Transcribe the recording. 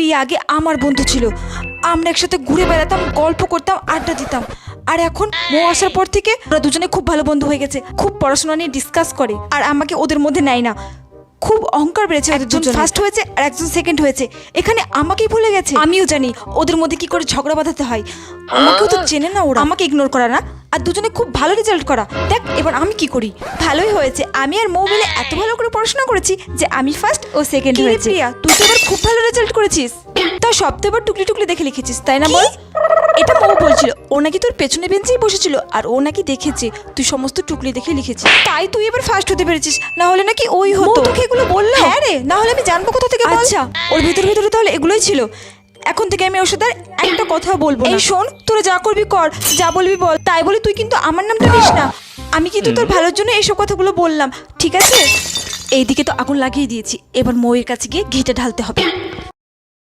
প্রিয়া আগে আমার বন্ধু ছিল, আমরা একসাথে ঘুরে বেড়াতাম, গল্প করতাম, আড্ডা দিতাম। আর এখন মো আসার পর থেকে ওরা দুজনে খুব ভালো বন্ধু হয়ে গেছে, খুব পড়াশোনা নিয়ে ডিসকাস করে। আর আমাকে ওদের মধ্যে নেয় না, খুব অহংকার বেড়েছে। একজন ফার্স্ট হয়েছে আর একজন সেকেন্ড হয়েছে, এখানে আমাকেই ভুলে গেছে। আমিও জানি ওদের মধ্যে কি করে ঝগড়া বাঁধাতে হয়। আমাকেও তো চেনে না ওরা, আমাকে ইগনোর করা না। আর দুজনে খুব ভালো রেজাল্ট করা। দেখ এবার আমি কি করি। ভালোই হয়েছে, আমি আর মৌ মিলে এত ভালো করে পড়াশোনা করেছি যে আমি ফার্স্ট ও সেকেন্ড হয়েছি। প্রিয়া, তুই তো এবার খুব ভালো রেজাল্ট করেছিস, তা সব তো এবার টুকলি টুকলি দেখে লিখেছিস, তাই না? বল। এটা মৌ বলছিল, ও নাকি তোর পেছনে বেঞ্চেই বসেছিল আর ও নাকি দেখেছে তুই সমস্ত টুকলি দেখে লিখেছিস, তাই তুই এবার ফার্স্ট হতে পেরেছিস। না হলে নাকি ওই হতো। তোকে এগুলো বললো? হ্যাঁ রে, না হলে আমি জানবো কোথা থেকে? আচ্ছা, ওর ভিতরে ভিতরে তাহলে এগুলোই ছিল। এখন থেকে আমি ওর সাথে আর একটা কথা বলবো না। এই শোন, তোরা যা করবি কর, যা বলবি বল, তাই বলে তুই কিন্তু আমার নামটা নিস না। আমি কিন্তু তোর ভালোর জন্য এইসব কথাগুলো বললাম, ঠিক আছে? এইদিকে তো আগুন লাগিয়ে দিয়েছি, এবার মৌয়ের কাছে গিয়ে ঘিটা ঢালতে হবে।